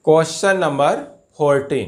Question number 14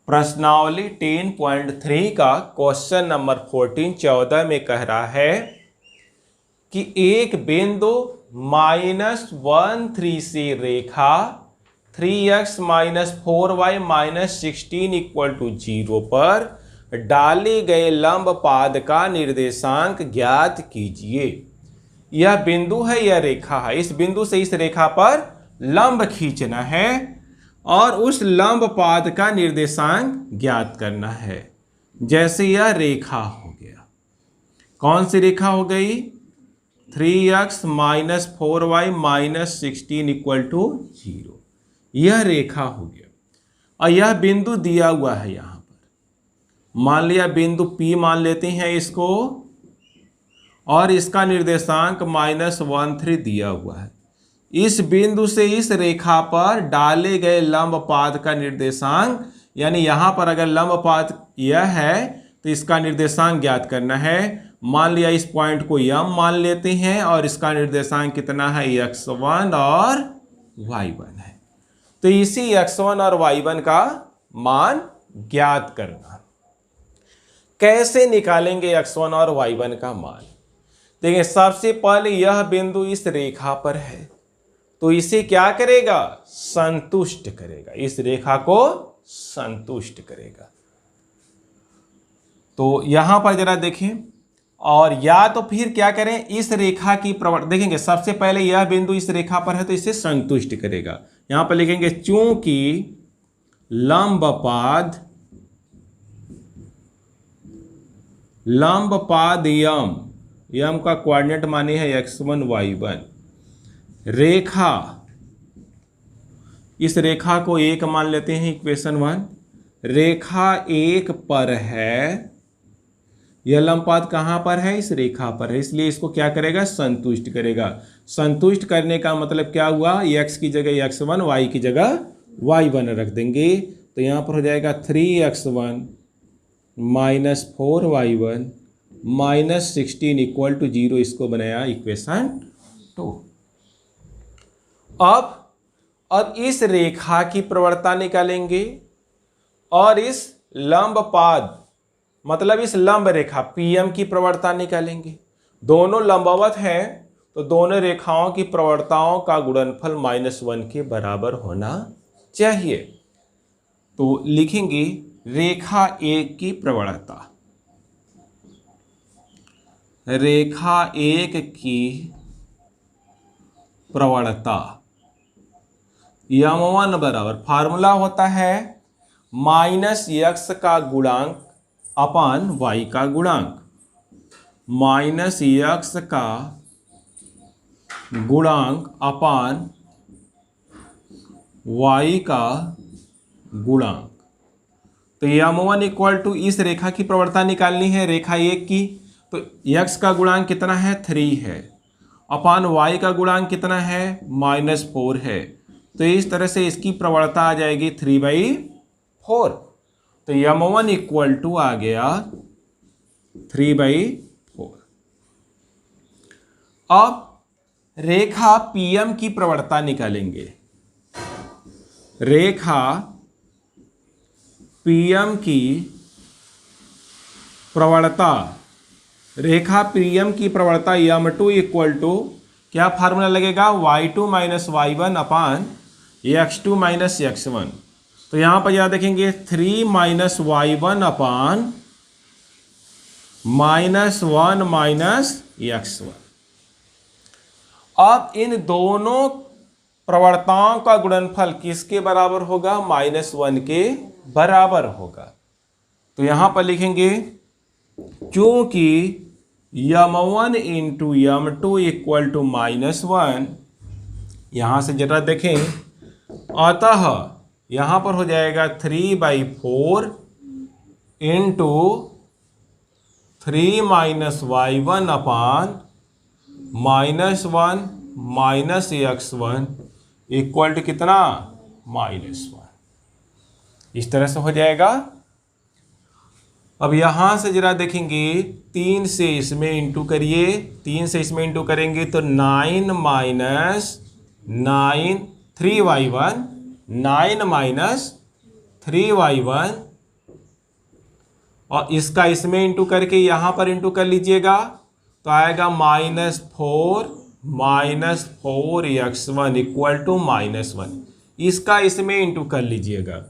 प्रश्नावली 10.3 का question number 14 में कह रहा है कि एक बिंदु -1 3 से रेखा 3x - 4y - 16 0 पर डाले गए लंब पाद का निर्देशांक ज्ञात कीजिए। यह बिंदु है, यह रेखा है। इस बिंदु से इस रेखा पर लंब खींचना है और उस लंब पाद का निर्देशांक ज्ञात करना है। जैसे यह रेखा हो गया, कौन सी रेखा हो गई? 3x - 4y - 16 0। यह रेखा हो गया और यह बिंदु दिया हुआ है। यहां पर मान लिया बिंदु P मान लेते हैं इसको, और इसका निर्देशांक -1 3 दिया हुआ है। इस बिंदु से इस रेखा पर डाले गए लंब पाद का निर्देशांक, यानी यहां पर अगर लंब पाद यह है तो इसका निर्देशांक ज्ञात करना है। मान लिया इस पॉइंट को m मान लेते हैं और इसका निर्देशांक कितना है? x1 और y1 है। तो इसी x1 और y1 का मान ज्ञात करना। कैसे निकालेंगे x1 और y1 का मान? देखिए, सबसे पहले यह बिंदु इस रेखा पर है तो इसे क्या करेगा? संतुष्ट करेगा, इस रेखा को संतुष्ट करेगा। तो यहां पर जरा देखें, और या तो फिर क्या करें, इस रेखा की प्रवृत्ति देखेंगे। सबसे पहले यह बिंदु इस रेखा पर है तो इसे संतुष्ट करेगा। यहां पर लिखेंगे चूंकि लंब पाद यम का कोऑर्डिनेट माने है x1 y1। रेखा, इस रेखा को 1 मान लेते हैं, इक्वेशन 1। रेखा 1 पर है, यह लंब पाद कहां पर है? इस रेखा पर है, इसलिए इसको क्या करेगा? संतुष्ट करेगा। संतुष्ट करने का मतलब क्या हुआ? x की जगह x1, y की जगह y1 रख देंगे तो यहां पर हो जाएगा 3x1 - 4y1 - 16 0। इसको बनाया इक्वेशन 2। अब इस रेखा की प्रवणता निकालेंगे और इस लंब पाद मतलब इस लंब रेखा PM की प्रवणता निकालेंगे। दोनों लंबवत हैं तो दोनों रेखाओं की प्रवणताओं का गुणनफल -1 के बराबर होना चाहिए। तो लिखेंगे रेखा 1 की प्रवणता। रेखा 1 की प्रवणता m1 बराबर, फार्मूला होता है -x का गुणांक अपान y का गुणांक। -x का गुणांक अपान y का गुणांक। तो m1 इस रेखा की प्रवणता निकालनी है, रेखा 1 की। तो x का गुणांक कितना है? 3 है, अपान y का गुणांक कितना है? -4 है। तो इस तरह से इसकी प्रवणता आ जाएगी 3/4। तो m1 आ गया 3/4। अब रेखा PM की प्रवणता निकालेंगे। रेखा PM की प्रवणता, रेखा PM की प्रवणता m2 क्या फार्मूला लगेगा? y2 - y1 अपान x2 - x1। तो यहां पर याद देखेंगे 3 - y1 अपान -1 - x1। अब इन दोनों प्रवणताओं का गुणनफल किसके बराबर होगा? -1 के बराबर होगा। तो यहां पर लिखेंगे चूंकि m1 × m2 -1, यहां से जरा देखें, अतः यहां पर हो जाएगा 3/4 × 3 - y1 अपान -1 - x1 कितना? -1। इस तरह से हो जाएगा। अब यहां से जरा देखेंगे, 3 से इसमें इंटू करिए, 3 से इसमें इंटू करेंगे तो 9 - 9 3y1 9 माइनस 3y1 और इसका इसमें इंटू करके यहाँ पर इंटू कर लीजिएगा तो आएगा -4 इक्वल टू -1। इसका इसमें इंटू कर लीजिएगा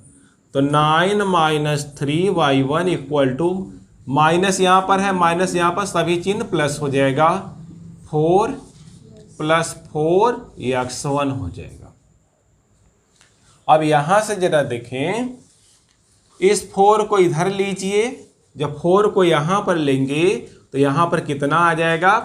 तो 9 minus 3y1 equal to minus यहाँ पर है, माइनस यहाँ पर सभी चिन्ह प्लस हो जाएगा, 4 + 4x1 हो जाएगा। अब यहाँ से जरा देखें, इस 4 को इधर लीजिए, जब 4 को यहाँ पर लेंगे तो यहाँ पर कितना आ जाएगा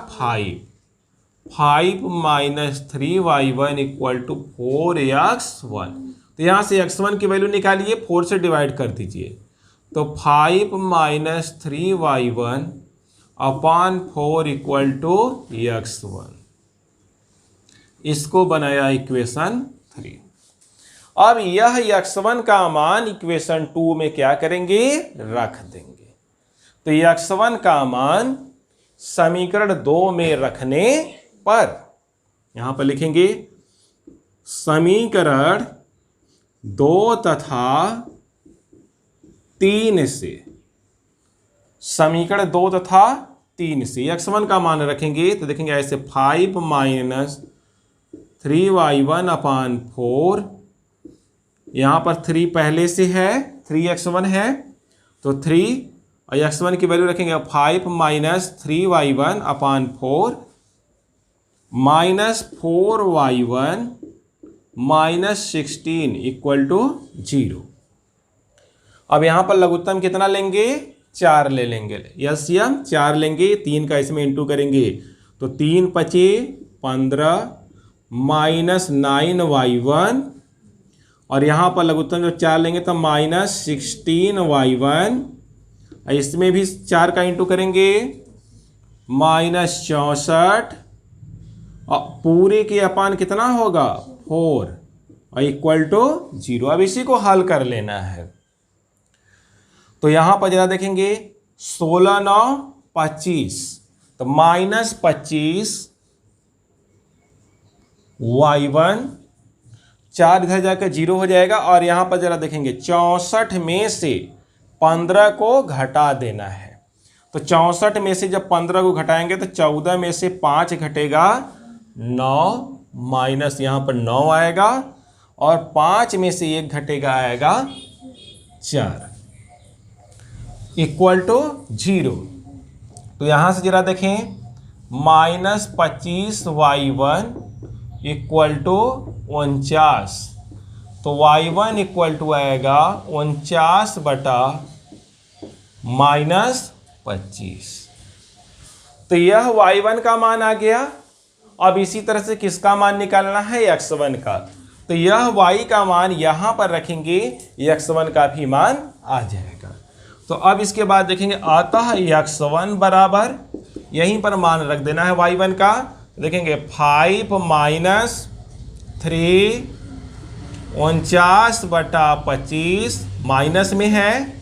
5 minus 3y1 equal to 4x1। तो यहाँ से x1 की वैल्यू निकालिए, 4 से डिवाइड कर दीजिए तो 5 minus 3y1 upon 4 equal to x1। इसको बनाया इक्वेशन 3। अब यह x1 का मान इक्वेशन 2 में क्या करेंगे, रख देंगे। तो x1 का मान समीकरण 2 में रखने पर यहां पर लिखेंगे समीकरण 2 तथा 3 से, समीकरण 2 तथा 3 से x1 का मान रखेंगे तो देखेंगे ऐसे 5 माइनस 3y1 अपॉन 4, यहाँ पर 3 पहले से है, 3x1 है तो 3 और x1 की वैल्यू रखेंगे 5 minus 3y1 upon 4 minus 4y1 minus 16 equal to 0। अब यहाँ पर लघुत्तम कितना लेंगे, 4 ले लेंगे, एलसीएम 4 लेंगे, 3 का इसमें इंटू करेंगे तो 3 × 5 = 15 माइनस 9y1 और यहाँ पर लघुत्तम जब 4 लेंगे तो माइनस 16y1, इसमें भी 4 का इंटू करेंगे माइनस 64 और पूरे के अपान कितना होगा 4 और इक्वल टू 0। अब इसी को हल कर लेना है तो यहाँ पर जरा देखेंगे 16 × 9 = 25 तो माइनस 25 y1, 4 इधर जाकर 0 हो जाएगा और यहाँ पर जरा देखेंगे 64 में से 15 को घटा देना है। तो 64 में से जब 15 को घटाएंगे तो 14 में से 5 घटेगा 9 माइनस यहाँ पर 9 आएगा और 5 में से 1 घटेगा आएगा 4 इक्वल टू 0। तो यहाँ से जरा देखें माइनस 25y1 इक्वल टू 49 तो y1 इक्वल टू आएगा 49 बटा माइनस 25। तो यह y1 का मान आ गया। अब इसी तरह से किसका मान निकालना है, x1 का। तो यह y का मान यहाँ पर रखेंगे, x1 का भी मान आ जाएगा। तो अब इसके बाद देखेंगे अतः x1 बराबर, यहीं पर मान रख देना है y1 का। देखेंगे 5 माइनस 3 49 बटा 25 माइनस में है,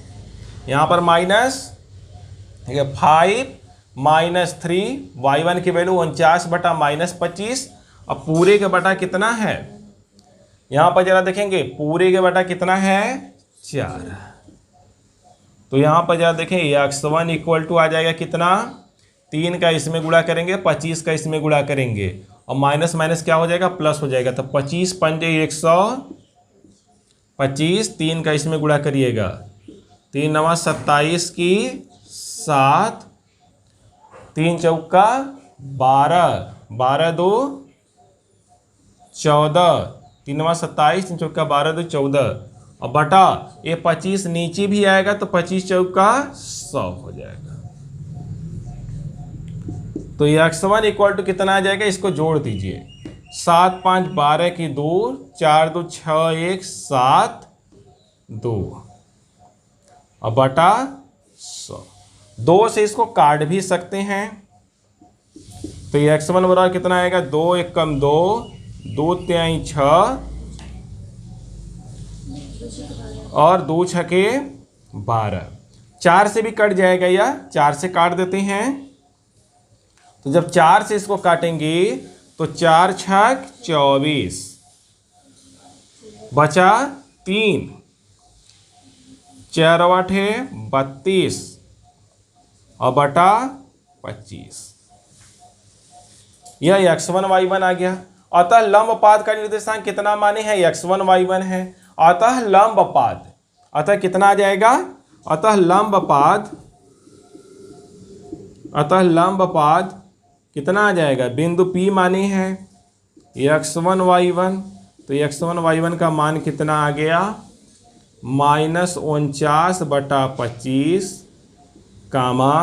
यहाँ पर माइनस, ठीक है 5 माइनस 3 y1 की वैल्यू 49 बटा माइनस 25। अब पूरे के बटा कितना है, यहाँ पर जरा देखेंगे पूरे के बटा कितना है 4। तो यहाँ पर जरा देखें x1 इक्वल टू आ जाएगा कितना, 3 का इसमें गुणा करेंगे 25 का इसमें गुणा करेंगे और माइनस माइनस क्या हो जाएगा प्लस हो जाएगा। तो 25 पंजे 125, 3 का इसमें गुणा करिएगा 3 × 9 = 27 की 7, 3 चौका 12, 12 2 14, 3 × 9 = 27, 3 चौका 12 2 14 और बटा ये 25 नीचे भी आएगा तो 25 चौका 100 हो जाएगा। तो ये x1 इक्वल टू कितना आ जाएगा, इसको जोड़ दीजिए 7 5 12 की 2, 4 2 6 1 7 2 और बटा 100। 2 से इसको काट भी सकते हैं। तो ये x1 बराबर कितना आएगा, 2 1 = 2, 2 3 6 और 2 6 12। 4 से भी कट जाएगा, या 4 से काट देते हैं। तो जब 4 से इसको काटेंगे तो 4 × 6 = 24 बचा 3, 4 8 32 और बटा 25। यह x1 y1 आ गया। अतः लंब पाद का निर्देशांक कितना माने हैं? x1 y1 है। अतः लंब पाद, अतः कितना आ जाएगा? अतः लंब पाद कितना आ जाएगा? बिंदु P माने है x1 y1, तो x1 y1 का मान कितना आ गया? -49/25 कामा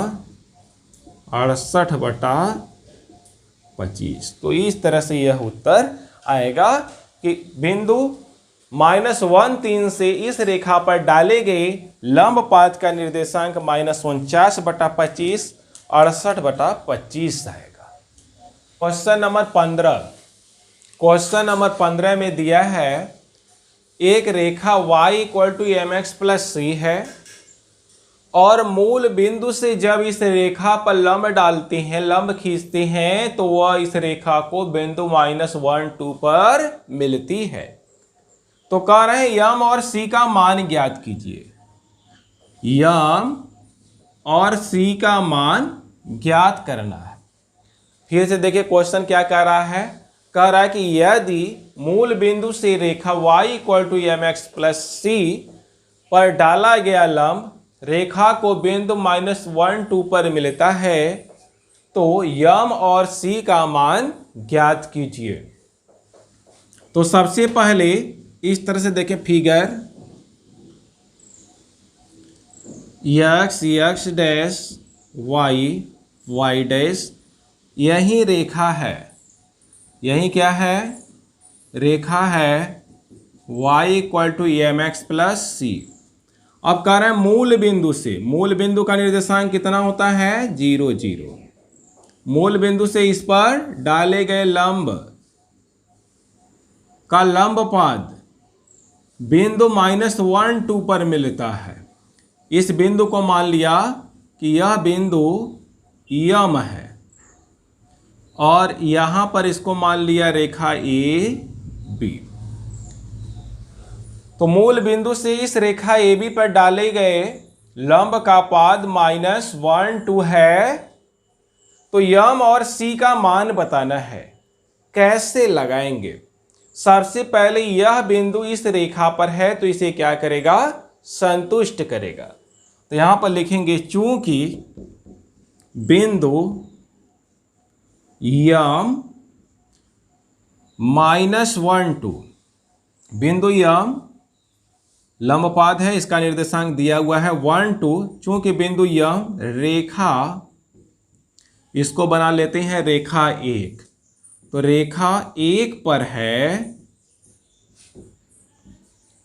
68/25। तो इस तरह से यह उत्तर आएगा कि बिंदु -1 से इस रेखा पर डाले गए लंब पाद का निर्देशांक -49/25 68/25 आएगा। क्वेश्चन नंबर 15 में दिया है एक रेखा y = mx + c है और मूल बिंदु से जब इस रेखा पर लंब डालते हैं, लंब खींचते हैं, तो वह इस रेखा को बिंदु -1 2 पर मिलती है। तो कह रहे हैं यम और सी का मान ज्ञात कीजिए। यम और सी का मान ज्ञात करना है। फिर से देखिए क्वेश्चन क्या कह रहा है। कह रहा है कि यदि मूल बिंदु से रेखा y = mx + c पर डाला गया लंब रेखा को बिंदु -1 2 पर मिलता है तो यम और सी का मान ज्ञात कीजिए। तो सबसे पहले इस तरह से देखें figure, x dash y dash, यही रेखा है। यही क्या है? रेखा है y = mx + c। अब कह रहे हैं मूल बिंदु से, मूल बिंदु का निर्देशांक कितना होता है? 0 0। मूल बिंदु से इस पर डाले गए लंब का लंब पाद बिंदु -1 2 पर मिलता है। इस बिंदु को मान लिया कि यह बिंदु यम है और यहां पर इसको मान लिया रेखा AB। तो मूल बिंदु से इस रेखा AB पर डाले गए लंब का पाद -1 2 है। तो यम और C का मान बताना है। कैसे लगाएंगे? सबसे पहले यह बिंदु इस रेखा पर है तो इसे क्या करेगा? संतुष्ट करेगा। तो यहां पर लिखेंगे चूंकि बिंदु यम -1 2, बिंदु यम लंबपाद है, इसका निर्देशांक दिया हुआ है 1 2। चूंकि बिंदु यम रेखा, इसको बना लेते हैं रेखा 1, तो रेखा 1 पर है,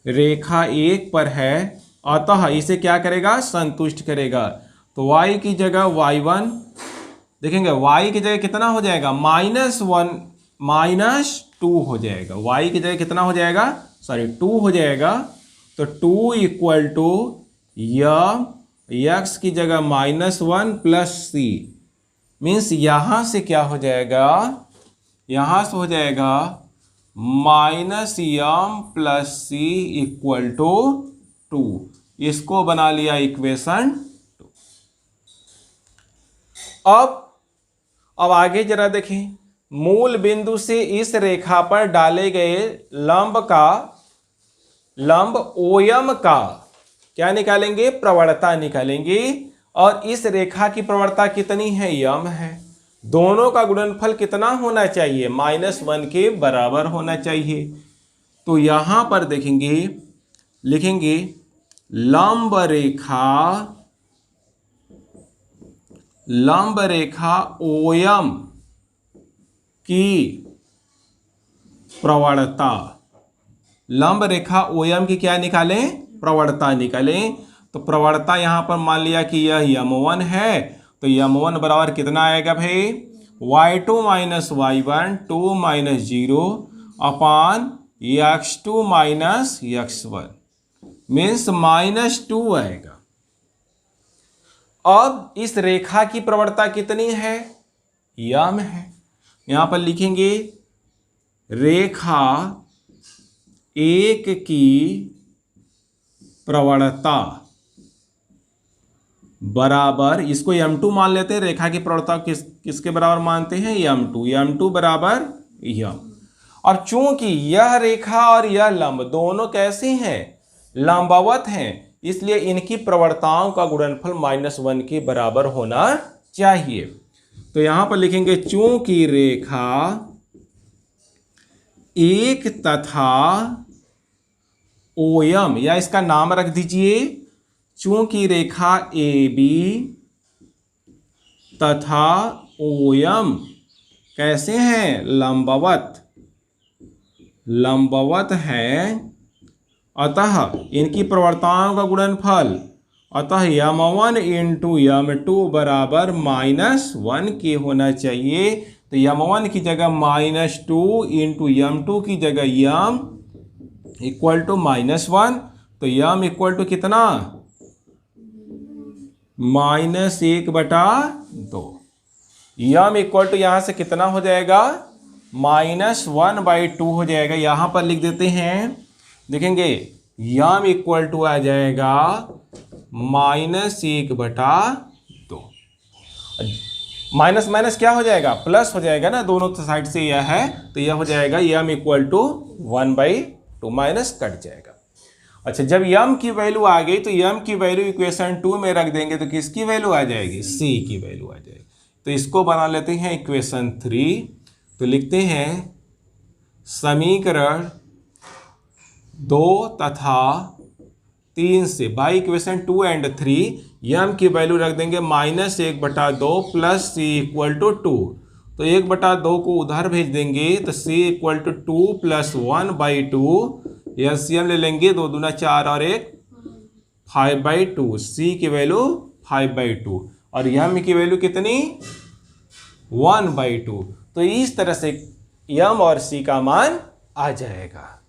रेखा 1 पर है, अतः इसे क्या करेगा? संतुष्ट करेगा। तो y की जगह y1 देखेंगे, y की जगह कितना हो जाएगा? -1 -2 हो जाएगा। y की जगह कितना हो जाएगा? 2 हो जाएगा। तो 2 = यम, x की जगह -1 + c, मीन्स यहां से क्या हो जाएगा? यहां से हो जाएगा -यम + c = 2। इसको बना लिया इक्वेशन 2। अब आगे जरा देखें। मूल बिंदु से इस रेखा पर डाले गए लंब OM का क्या निकालेंगे? प्रवणता निकालेंगे। और इस रेखा की प्रवणता कितनी है? यम है। दोनों का गुणनफल कितना होना चाहिए? -1 के बराबर होना चाहिए। तो यहां पर देखेंगे, लिखेंगे लंब रेखा OM की प्रवणता, लंब रेखा OM की क्या निकालें? प्रवणता निकालें। तो प्रवणता यहां पर मान लिया कि यह यम1 है, तो यम1 बराबर कितना आएगा भाई? y2 - y1 2 - 0 अपान x2 - x1 मीन्स -2 आएगा। अब इस रेखा की प्रवणता कितनी है? यम है। यहां पर लिखेंगे रेखा एक की प्रवणता बराबर, इसको m2 मान लेते हैं, रेखा की प्रवणता किसके बराबर मानते हैं, m2 बराबर यम। और चूंकि यह रेखा और यह लंब दोनों कैसे हैं, लंबवत हैं, इसलिए इनकी प्रवणताओं का गुणनफल -1 के बराबर होना चाहिए। तो यहां पर लिखेंगे चूंकि रेखा एक तथा OM, या इसका नाम रख दीजिए, चूंकि रेखा AB तथा OM कैसे हैं, लंबवत हैं, अतः इनकी प्रवणताओं का गुणनफल, अतः m1 इंटू m2 बराबर -1 के होना चाहिए। तो m1 की जगह -2 इंटू m2 की जगह m इक्वल टू -1। तो m इक्वल टू कितना, -1/2। m इक्वल टू यहां से कितना हो जाएगा, -1/2 हो जाएगा। यहां पर लिख देते हैं, देखेंगे m इक्वल टू आ जाएगा -1/2। माइनस माइनस क्या हो जाएगा, प्लस हो जाएगा ना, दोनों साइड से यह है, तो यह हो जाएगा m equal to 1/2, minus cut जाएगा। अच्छा, जब m की वैल्यू आ गई तो m की वैल्यू इक्वेशन 2 में रख देंगे तो किसकी वैल्यू आ जाएगी, c की वैल्यू आ जाएगी। तो इसको बना लेते हैं इक्वेशन 3। तो लिखते हैं समीकरण 2 तथा 3 से बाई इक्वेशन 2 एंड 3 m की वैल्यू रख देंगे -1/2 प्लस c इक्वल टू 2। तो 1/2 को उधर भेज देंगे तो c equal to 2 plus 1/2, LCM ले लेंगे, 2 दूना 4 और 1 5/2, c की वैल्यू 5/2 और m की वैल्यू कितनी 1/2। तो इस तरह से m और c का मान आ जाएगा।